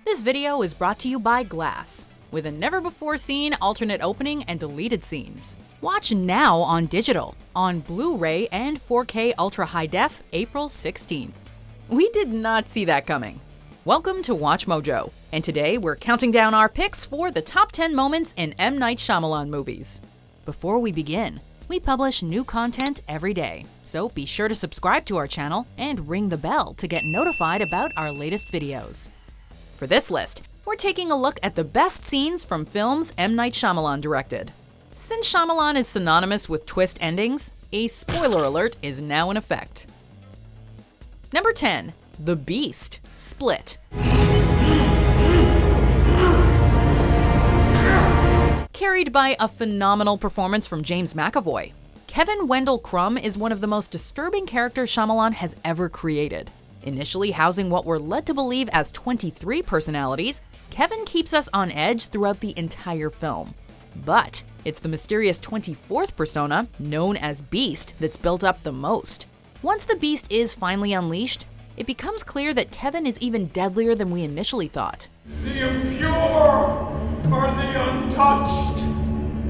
This video is brought to you by Glass, with a never-before-seen alternate opening and deleted scenes. Watch now on digital, on Blu-ray and 4K Ultra High Def, April 16th. We did not see that coming. Welcome to Watch Mojo, and today we're counting down our picks for the top 10 moments in M. Night Shyamalan movies. Before we begin, we publish new content every day, so be sure to subscribe to our channel and ring the bell to get notified about our latest videos. For this list, we're taking a look at the best scenes from films M. Night Shyamalan directed. Since Shyamalan is synonymous with twist endings, a spoiler alert is now in effect. Number 10. The Beast, Split. Carried by a phenomenal performance from James McAvoy, Kevin Wendell Crumb is one of the most disturbing characters Shyamalan has ever created. Initially housing what we're led to believe as 23 personalities, Kevin keeps us on edge throughout the entire film. But it's the mysterious 24th persona, known as Beast, that's built up the most. Once the Beast is finally unleashed, it becomes clear that Kevin is even deadlier than we initially thought. The impure are the untouched,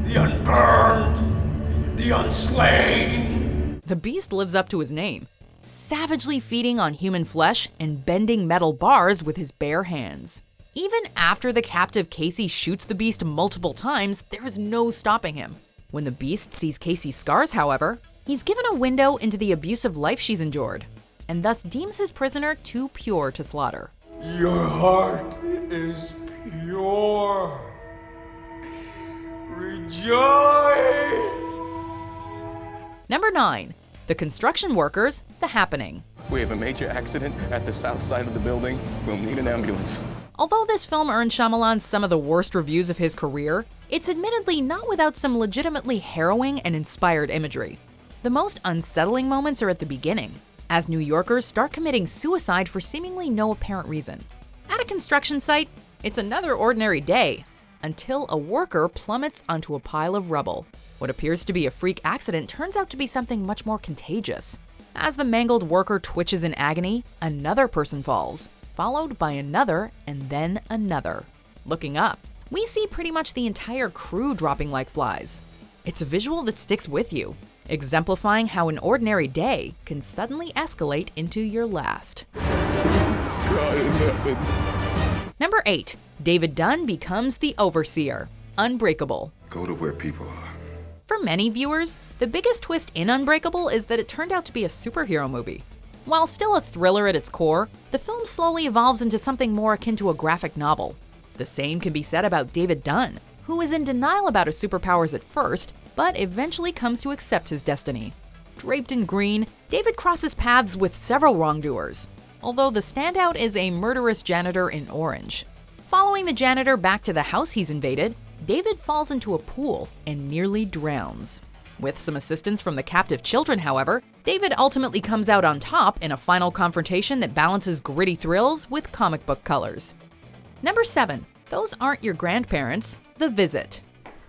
the unburned, the unslain. The Beast lives up to his name, savagely feeding on human flesh and bending metal bars with his bare hands. Even after the captive Casey shoots the Beast multiple times, there is no stopping him. When the Beast sees Casey's scars, however, he's given a window into the abusive life she's endured, and thus deems his prisoner too pure to slaughter. Your heart is pure. Rejoice! Number 9. The Construction Workers, The Happening. We have a major accident at the south side of the building. We'll need an ambulance. Although this film earned Shyamalan some of the worst reviews of his career, it's admittedly not without some legitimately harrowing and inspired imagery. The most unsettling moments are at the beginning, as New Yorkers start committing suicide for seemingly no apparent reason. At a construction site, it's another ordinary day, until a worker plummets onto a pile of rubble. What appears to be a freak accident turns out to be something much more contagious. As the mangled worker twitches in agony, another person falls, followed by another and then another. Looking up, we see pretty much the entire crew dropping like flies. It's a visual that sticks with you, exemplifying how an ordinary day can suddenly escalate into your last. God in heaven. Number 8. David Dunn becomes the Overseer, Unbreakable. Go to where people are. For many viewers, the biggest twist in Unbreakable is that it turned out to be a superhero movie. While still a thriller at its core, the film slowly evolves into something more akin to a graphic novel. The same can be said about David Dunn, who is in denial about his superpowers at first, but eventually comes to accept his destiny. Draped in green, David crosses paths with several wrongdoers, although the standout is a murderous janitor in orange. Following the janitor back to the house he's invaded, David falls into a pool and nearly drowns. With some assistance from the captive children, however, David ultimately comes out on top in a final confrontation that balances gritty thrills with comic book colors. Number 7. Those Aren't Your Grandparents, The Visit.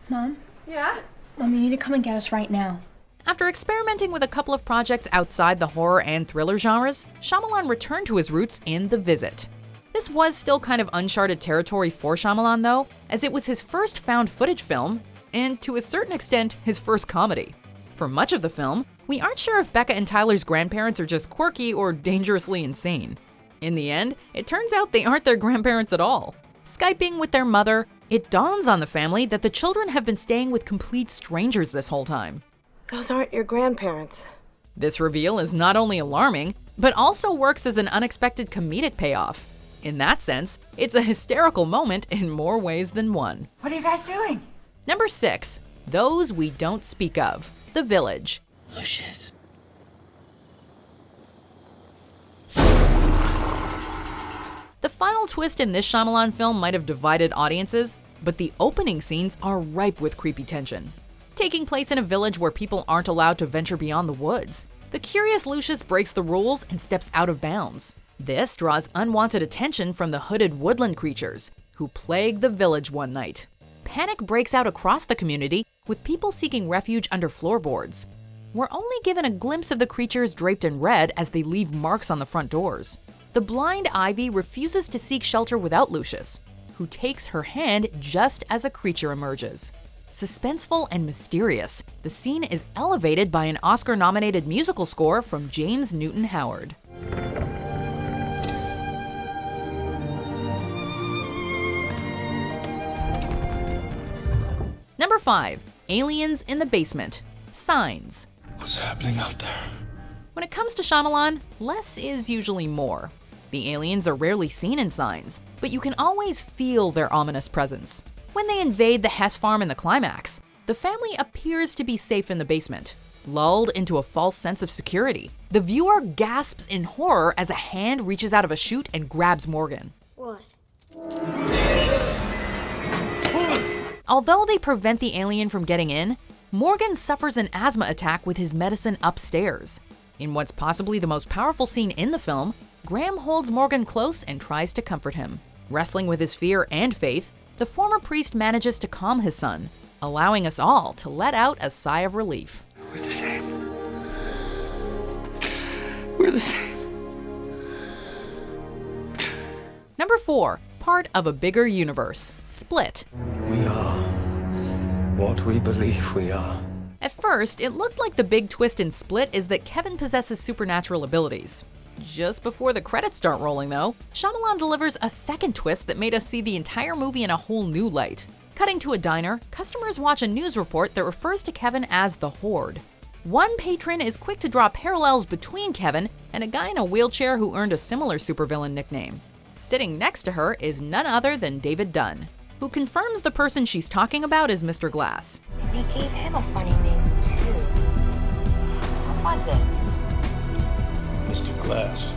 Mom? Yeah? Mom, you need to come and get us right now. After experimenting with a couple of projects outside the horror and thriller genres, Shyamalan returned to his roots in The Visit. This was still kind of uncharted territory for Shyamalan though, as it was his first found footage film, and to a certain extent, his first comedy. For much of the film, we aren't sure if Becca and Tyler's grandparents are just quirky or dangerously insane. In the end, it turns out they aren't their grandparents at all. Skyping with their mother, it dawns on the family that the children have been staying with complete strangers this whole time. Those aren't your grandparents. This reveal is not only alarming, but also works as an unexpected comedic payoff. In that sense, it's a hysterical moment in more ways than one. What are you guys doing? Number 6. Those We Don't Speak Of, The Village. Lucius. The final twist in this Shyamalan film might have divided audiences, but the opening scenes are ripe with creepy tension. Taking place in a village where people aren't allowed to venture beyond the woods, the curious Lucius breaks the rules and steps out of bounds. This draws unwanted attention from the hooded woodland creatures, who plague the village one night. Panic breaks out across the community, with people seeking refuge under floorboards. We're only given a glimpse of the creatures draped in red as they leave marks on the front doors. the blind Ivy refuses to seek shelter without Lucius, who takes her hand just as a creature emerges. Suspenseful and mysterious, the scene is elevated by an Oscar-nominated musical score from James Newton Howard. Number 5. Aliens in the Basement. Signs. What's happening out there? When it comes to Shyamalan, less is usually more. The aliens are rarely seen in Signs, but you can always feel their ominous presence. When they invade the Hess farm in the climax, the family appears to be safe in the basement. Lulled into a false sense of security, the viewer gasps in horror as a hand reaches out of a chute and grabs Morgan. What? Although they prevent the alien from getting in, Morgan suffers an asthma attack with his medicine upstairs. In what's possibly the most powerful scene in the film, Graham holds Morgan close and tries to comfort him. Wrestling with his fear and faith, the former priest manages to calm his son, allowing us all to let out a sigh of relief. We're the same. We're the same. Number 4. Part of a bigger universe. Split. We are what we believe we are. At first, it looked like the big twist in Split is that Kevin possesses supernatural abilities. Just before the credits start rolling, though, Shyamalan delivers a second twist that made us see the entire movie in a whole new light. Cutting to a diner, customers watch a news report that refers to Kevin as the Horde. One patron is quick to draw parallels between Kevin and a guy in a wheelchair who earned a similar supervillain nickname. Sitting next to her is none other than David Dunn, who confirms the person she's talking about is Mr. Glass. Maybe gave him a funny name, too. What was it? Mr. Glass.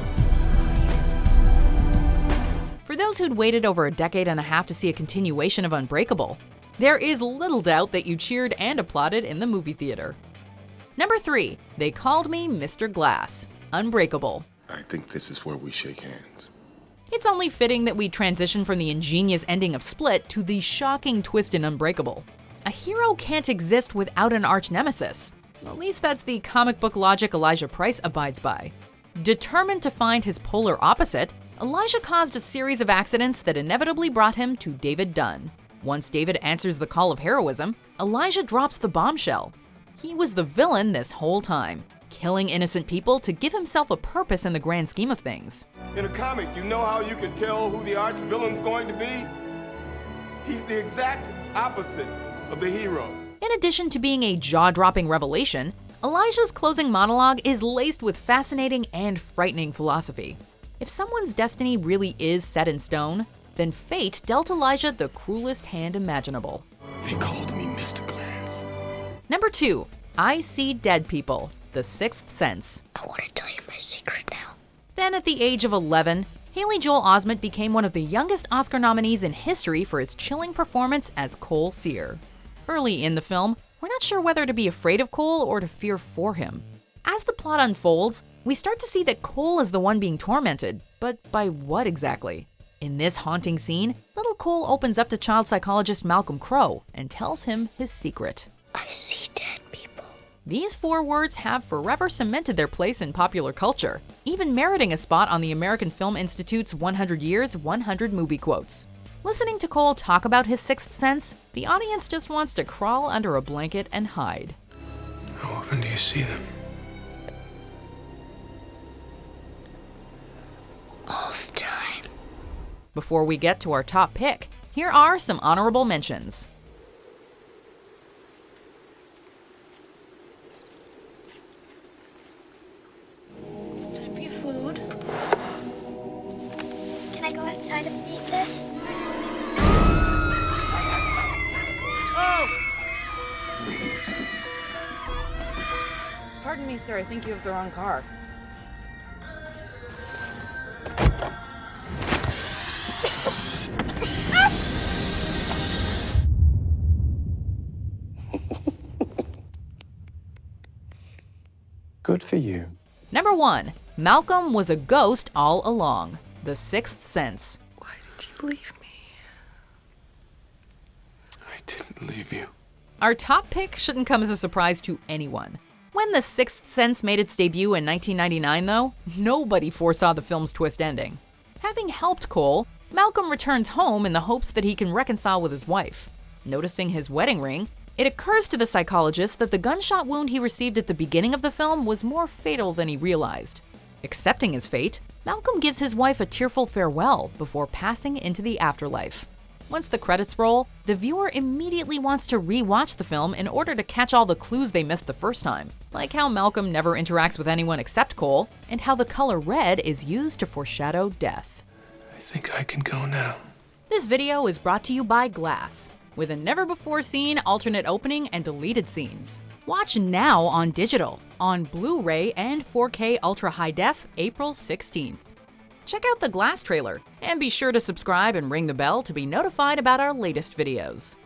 For those who'd waited over a decade and a half to see a continuation of Unbreakable, there is little doubt that you cheered and applauded in the movie theater. Number 3. They Called Me Mr. Glass. Unbreakable. I think this is where we shake hands. It's only fitting that we transition from the ingenious ending of Split to the shocking twist in Unbreakable. A hero can't exist without an arch-nemesis. At least that's the comic book logic Elijah Price abides by. Determined to find his polar opposite, Elijah caused a series of accidents that inevitably brought him to David Dunn. Once David answers the call of heroism, Elijah drops the bombshell. He was the villain this whole time, killing innocent people to give himself a purpose in the grand scheme of things. In a comic, you know how you can tell who the arch villain's going to be? He's the exact opposite of the hero. In addition to being a jaw-dropping revelation, Elijah's closing monologue is laced with fascinating and frightening philosophy. If someone's destiny really is set in stone, then fate dealt Elijah the cruelest hand imaginable. They called me Mr. Glass. Number 2. I See Dead People. The Sixth Sense. I want to tell you my secret now. Then at the age of 11, Haley Joel Osment became one of the youngest Oscar nominees in history for his chilling performance as Cole Sear. Early in the film, we're not sure whether to be afraid of Cole or to fear for him. As the plot unfolds, we start to see that Cole is the one being tormented, but by what exactly? In this haunting scene, little Cole opens up to child psychologist Malcolm Crowe and tells him his secret. I see dead people. These 4 words have forever cemented their place in popular culture, even meriting a spot on the American Film Institute's 100 Years, 100 Movie Quotes. Listening to Cole talk about his sixth sense, the audience just wants to crawl under a blanket and hide. How often do you see them? All the time. Before we get to our top pick, here are some honorable mentions. It's time for your food. Can I go outside and eat this? Pardon me, sir. I think you have the wrong car. Good for you. Number 1. Malcolm was a ghost all along. The Sixth Sense. Why did you leave me? I didn't leave you. Our top pick shouldn't come as a surprise to anyone. When The Sixth Sense made its debut in 1999, though, nobody foresaw the film's twist ending. Having helped Cole, Malcolm returns home in the hopes that he can reconcile with his wife. Noticing his wedding ring, it occurs to the psychologist that the gunshot wound he received at the beginning of the film was more fatal than he realized. Accepting his fate, Malcolm gives his wife a tearful farewell before passing into the afterlife. Once the credits roll, the viewer immediately wants to re-watch the film in order to catch all the clues they missed the first time, like how Malcolm never interacts with anyone except Cole, and how the color red is used to foreshadow death. I think I can go now. This video is brought to you by Glass, with a never-before-seen alternate opening and deleted scenes. Watch now on digital, on Blu-ray and 4K Ultra High Def, April 16th. Check out the Glass trailer, and be sure to subscribe and ring the bell to be notified about our latest videos.